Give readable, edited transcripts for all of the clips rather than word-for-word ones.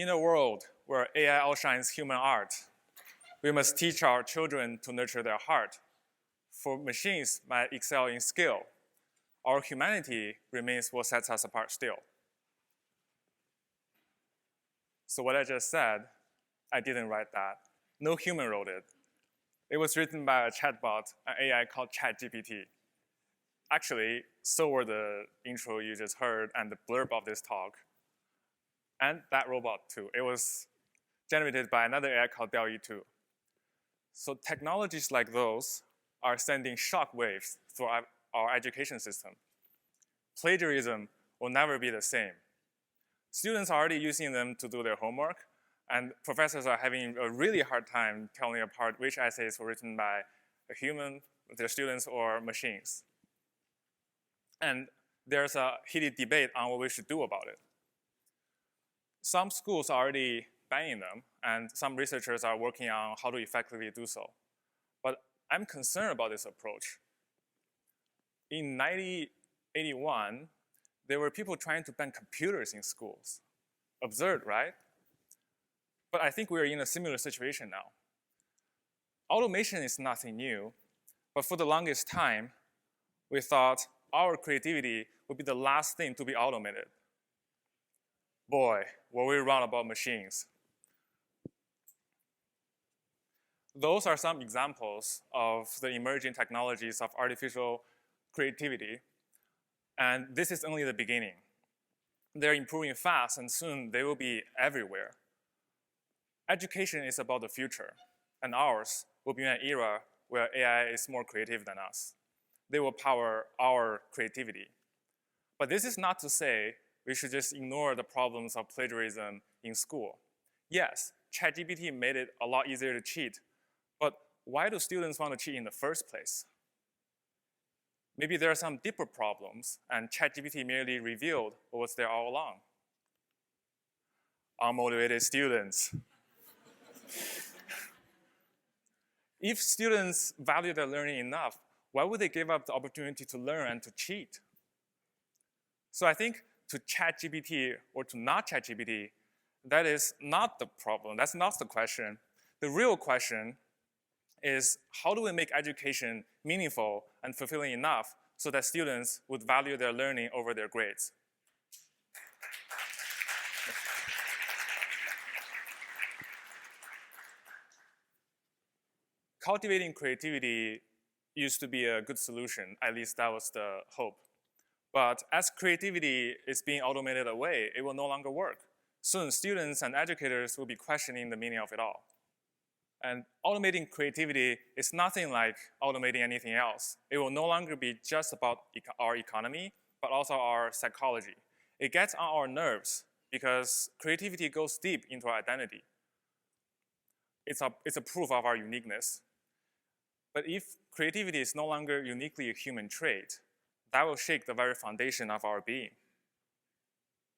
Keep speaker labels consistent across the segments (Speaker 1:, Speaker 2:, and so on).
Speaker 1: In a world where AI outshines human art, we must teach our children to nurture their heart. For machines might excel in skill, our humanity remains what sets us apart still. So what I just said, I didn't write that. No human wrote it. It was written by a chatbot, an AI called ChatGPT. Actually, so were the intro you just heard and the blurb of this talk. And that robot too. It was generated by another AI called DALL-E 2. So technologies like those are sending shock waves through our education system. Plagiarism will never be the same. Students are already using them to do their homework, and professors are having a really hard time telling apart which essays were written by a human, their students, or machines. And there's a heated debate on what we should do about it. Some schools are already banning them, and some researchers are working on how to effectively do so. But I'm concerned about this approach. In 1981, there were people trying to ban computers in schools. Absurd, right? But I think we're in a similar situation now. Automation is nothing new, but for the longest time, we thought our creativity would be the last thing to be automated. Boy, were we wrong about machines. Those are some examples of the emerging technologies of artificial creativity, and this is only the beginning. They're improving fast, and soon they will be everywhere. Education is about the future, and ours will be an era where AI is more creative than us. They will power our creativity. But this is not to say we should just ignore the problems of plagiarism in school. Yes, ChatGPT made it a lot easier to cheat, but why do students want to cheat in the first place? Maybe there are some deeper problems, and ChatGPT merely revealed what was there all along. Unmotivated students. If students value their learning enough, why would they give up the opportunity to learn and to cheat? So I think to ChatGPT or to not ChatGPT, that is not the problem. That's not the question. The real question is, how do we make education meaningful and fulfilling enough so that students would value their learning over their grades? Cultivating creativity used to be a good solution. At least that was the hope. But as creativity is being automated away, it will no longer work. Soon, students and educators will be questioning the meaning of it all. And automating creativity is nothing like automating anything else. It will no longer be just about our economy, but also our psychology. It gets on our nerves because creativity goes deep into our identity. It's a proof of our uniqueness. But if creativity is no longer uniquely a human trait, that will shake the very foundation of our being.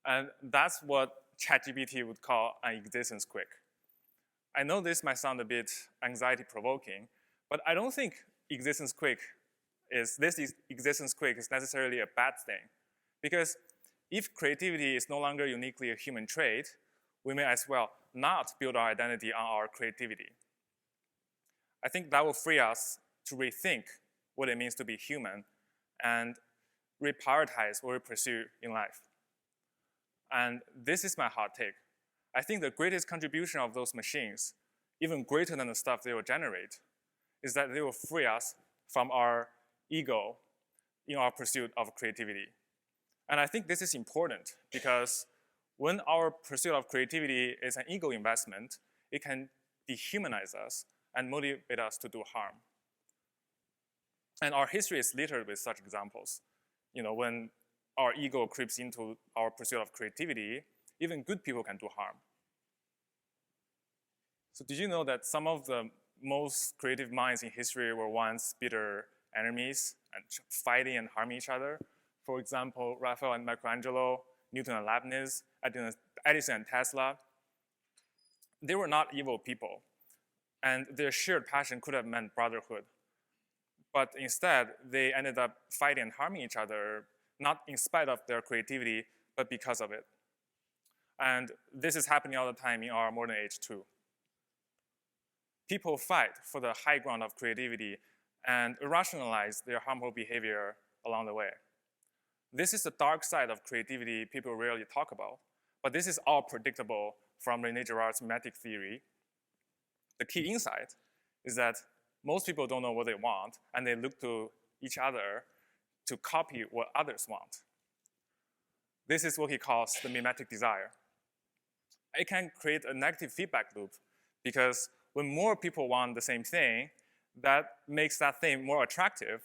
Speaker 1: And that's what ChatGPT would call an existence quake. I know this might sound a bit anxiety-provoking, but I don't think this existence quake is necessarily a bad thing. Because if creativity is no longer uniquely a human trait, we may as well not build our identity on our creativity. I think that will free us to rethink what it means to be human and reprioritize what we pursue in life. And this is my hot take. I think the greatest contribution of those machines, even greater than the stuff they will generate, is that they will free us from our ego in our pursuit of creativity. And I think this is important because when our pursuit of creativity is an ego investment, it can dehumanize us and motivate us to do harm. And our history is littered with such examples. When our ego creeps into our pursuit of creativity, even good people can do harm. So did you know that some of the most creative minds in history were once bitter enemies and fighting and harming each other? For example, Raphael and Michelangelo, Newton and Leibniz, Edison and Tesla. They were not evil people, and their shared passion could have meant brotherhood. But instead, they ended up fighting and harming each other, not in spite of their creativity, but because of it. And this is happening all the time in our modern age too. People fight for the high ground of creativity and rationalize their harmful behavior along the way. This is the dark side of creativity people rarely talk about, but this is all predictable from René Girard's mimetic theory. The key insight is that most people don't know what they want, and they look to each other to copy what others want. This is what he calls the mimetic desire. It can create a negative feedback loop because when more people want the same thing, that makes that thing more attractive,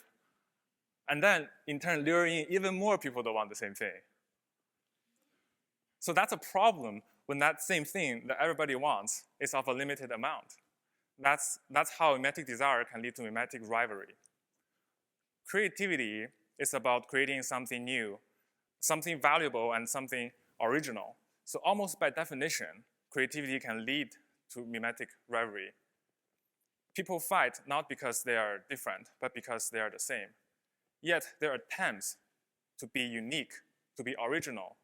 Speaker 1: and then in turn lure in even more people that want the same thing. So that's a problem when that same thing that everybody wants is of a limited amount. That's how mimetic desire can lead to mimetic rivalry. Creativity is about creating something new, something valuable, and something original. So almost by definition, creativity can lead to mimetic rivalry. People fight not because they are different, but because they are the same. Yet their attempts to be unique, to be original,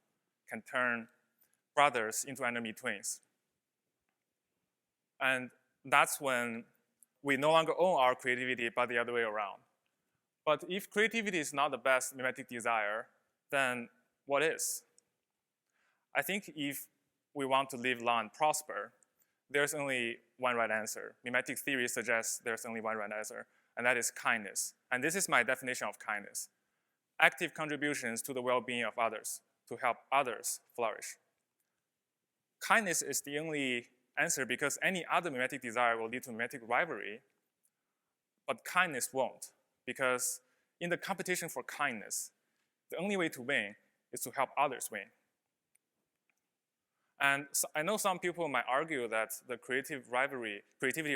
Speaker 1: can turn brothers into enemy twins. And that's when we no longer own our creativity, but the other way around. But if creativity is not the best mimetic desire, then what is? I think if we want to live long and prosper, there's only one right answer. Mimetic theory suggests there's only one right answer, and that is kindness. And this is my definition of kindness: active contributions to the well-being of others, to help others flourish. Kindness is the only answer because any other mimetic desire will lead to mimetic rivalry, but kindness won't, because in the competition for kindness, the only way to win is to help others win. And so I know some people might argue that the creativity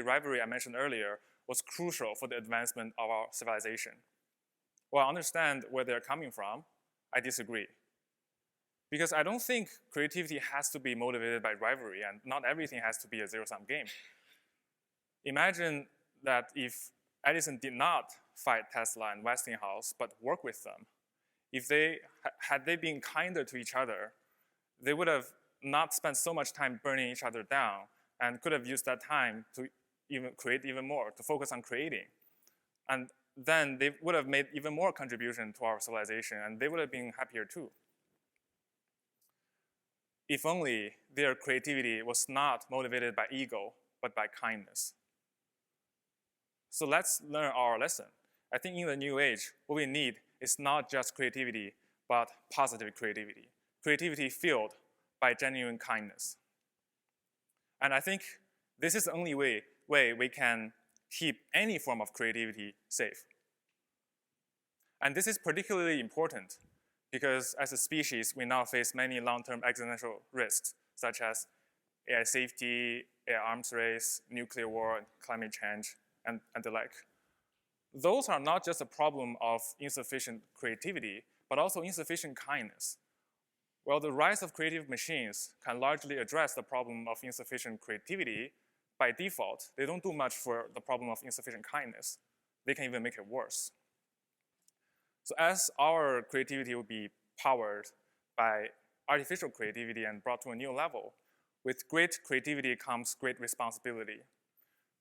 Speaker 1: rivalry I mentioned earlier was crucial for the advancement of our civilization. While I understand where they're coming from, I disagree. Because I don't think creativity has to be motivated by rivalry, and not everything has to be a zero-sum game. Imagine that if Edison did not fight Tesla and Westinghouse, but work with them, if had they been kinder to each other, they would have not spent so much time burning each other down and could have used that time to even create even more, to focus on creating. And then they would have made even more contribution to our civilization, and they would have been happier too. If only their creativity was not motivated by ego, but by kindness. So let's learn our lesson. I think in the new age, what we need is not just creativity, but positive creativity. Creativity fueled by genuine kindness. And I think this is the only way we can keep any form of creativity safe. And this is particularly important because as a species, we now face many long-term existential risks, such as AI safety, AI arms race, nuclear war, climate change, and the like. Those are not just a problem of insufficient creativity, but also insufficient kindness. While the rise of creative machines can largely address the problem of insufficient creativity, by default, they don't do much for the problem of insufficient kindness. They can even make it worse. So as our creativity will be powered by artificial creativity and brought to a new level, with great creativity comes great responsibility.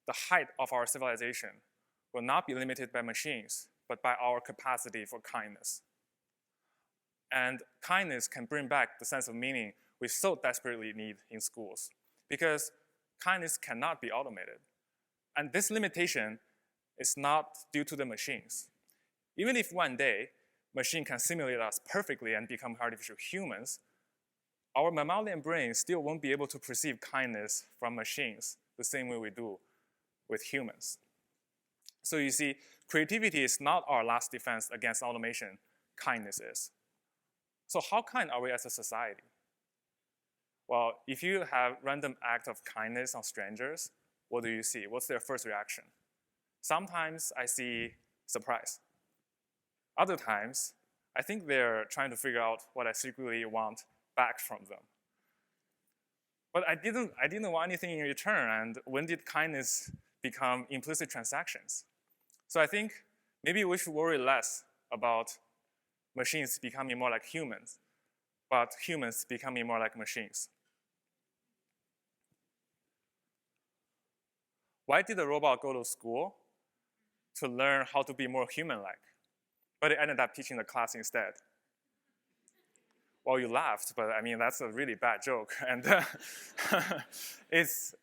Speaker 1: The height of our civilization will not be limited by machines, but by our capacity for kindness. And kindness can bring back the sense of meaning we so desperately need in schools, because kindness cannot be automated. And this limitation is not due to the machines. Even if one day, machine can simulate us perfectly and become artificial humans, our mammalian brain still won't be able to perceive kindness from machines the same way we do with humans. So you see, creativity is not our last defense against automation, kindness is. So how kind are we as a society? Well, if you have random act of kindness on strangers, what do you see? What's their first reaction? Sometimes I see surprise. Other times, I think they're trying to figure out what I secretly want back from them. But I didn't want anything in return, and when did kindness become implicit transactions? So I think maybe we should worry less about machines becoming more like humans, but humans becoming more like machines. Why did the robot go to school? To learn how to be more human-like. But it ended up teaching the class instead. Well, you laughed, but I mean, that's a really bad joke. And it's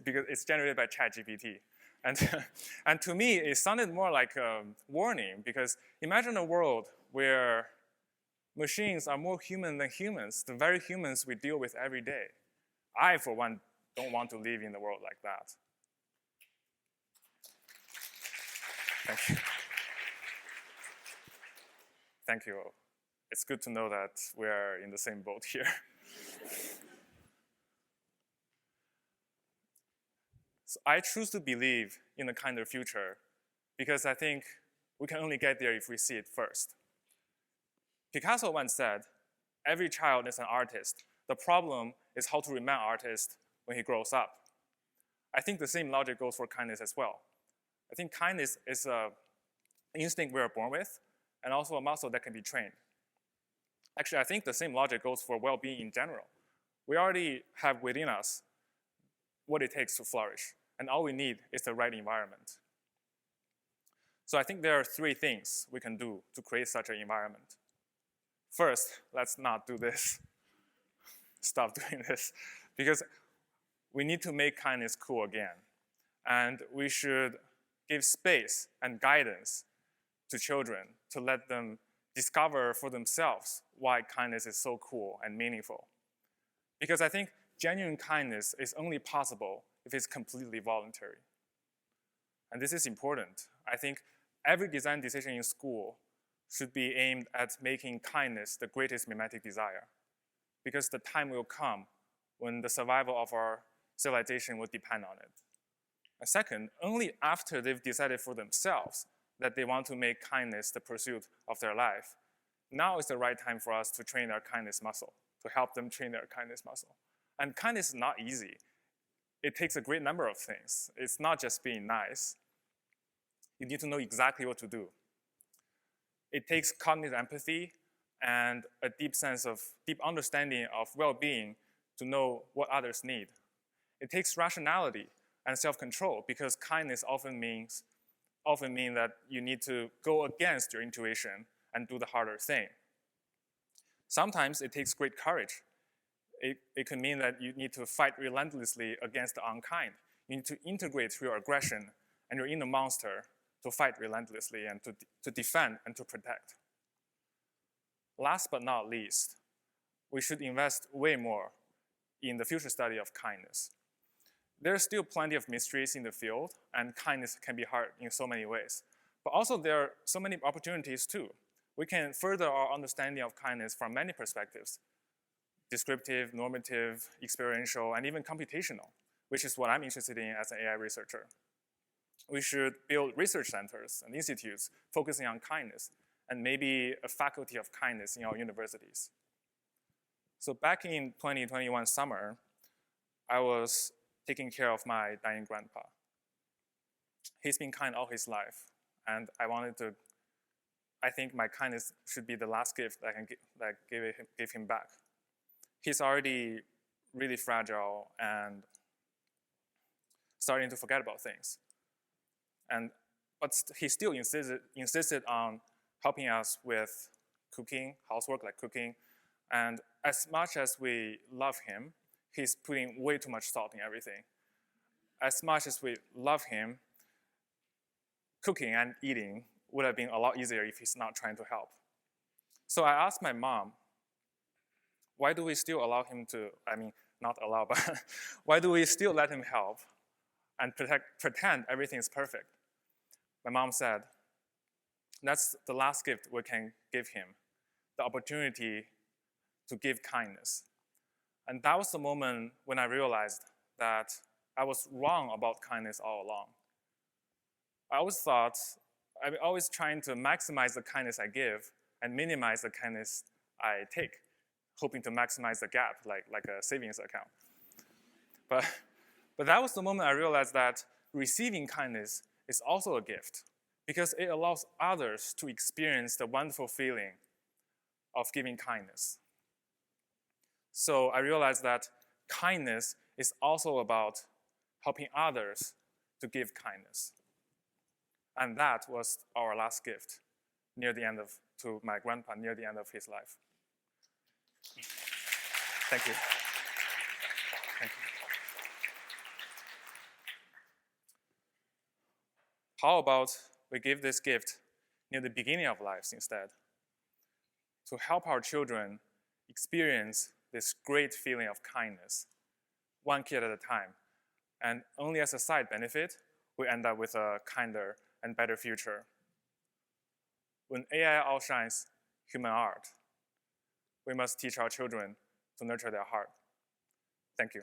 Speaker 1: because it's generated by ChatGPT. And to me, it sounded more like a warning, because imagine a world where machines are more human than humans, the very humans we deal with every day. I, for one, don't want to live in a world like that. Thank you. Thank you. It's good to know that we're in the same boat here. So I choose to believe in a kinder future because I think we can only get there if we see it first. Picasso once said, every child is an artist. The problem is how to remain an artist when he grows up. I think the same logic goes for kindness as well. I think kindness is an instinct we are born with, and also a muscle that can be trained. Actually, I think the same logic goes for well-being in general. We already have within us what it takes to flourish, and all we need is the right environment. So I think there are 3 things we can do to create such an environment. First, let's not do this. Stop doing this, because we need to make kindness cool again. And we should give space and guidance to children to let them discover for themselves why kindness is so cool and meaningful. Because I think genuine kindness is only possible if it's completely voluntary. And this is important. I think every design decision in school should be aimed at making kindness the greatest mimetic desire. Because the time will come when the survival of our civilization will depend on it. And second, only after they've decided for themselves that they want to make kindness the pursuit of their life, now is the right time for us to train their kindness muscle, to help them train their kindness muscle. And kindness is not easy. It takes a great number of things. It's not just being nice. You need to know exactly what to do. It takes cognitive empathy and a deep understanding of well-being to know what others need. It takes rationality and self-control, because kindness often means that you need to go against your intuition and do the harder thing. Sometimes it takes great courage. It can mean that you need to fight relentlessly against the unkind. You need to integrate your aggression and your inner monster to fight relentlessly and to defend and to protect. Last but not least, we should invest way more in the future study of kindness. There are still plenty of mysteries in the field, and kindness can be hard in so many ways. But also there are so many opportunities too. We can further our understanding of kindness from many perspectives: descriptive, normative, experiential, and even computational, which is what I'm interested in as an AI researcher. We should build research centers and institutes focusing on kindness, and maybe a faculty of kindness in our universities. So back in 2021 summer, I was taking care of my dying grandpa. He's been kind all his life, and I think my kindness should be the last gift that I can give him back. He's already really fragile and starting to forget about things. But he still insisted on helping us with cooking, housework like cooking. And as much as we love him, he's putting way too much salt in everything. As much as we love him, cooking and eating would have been a lot easier if he's not trying to help. So I asked my mom, why do we still allow him to, not allow, but why do we still let him help and pretend everything is perfect? My mom said, that's the last gift we can give him, the opportunity to give kindness. And that was the moment when I realized that I was wrong about kindness all along. I always trying to maximize the kindness I give and minimize the kindness I take, hoping to maximize the gap like a savings account. But that was the moment I realized that receiving kindness is also a gift, because it allows others to experience the wonderful feeling of giving kindness. So I realized that kindness is also about helping others to give kindness. And that was our last gift to my grandpa near the end of his life. Thank you. Thank you. How about we give this gift near the beginning of lives instead, to help our children experience this great feeling of kindness, one kid at a time. And only as a side benefit, we end up with a kinder and better future. When AI outshines human art, we must teach our children to nurture their heart. Thank you.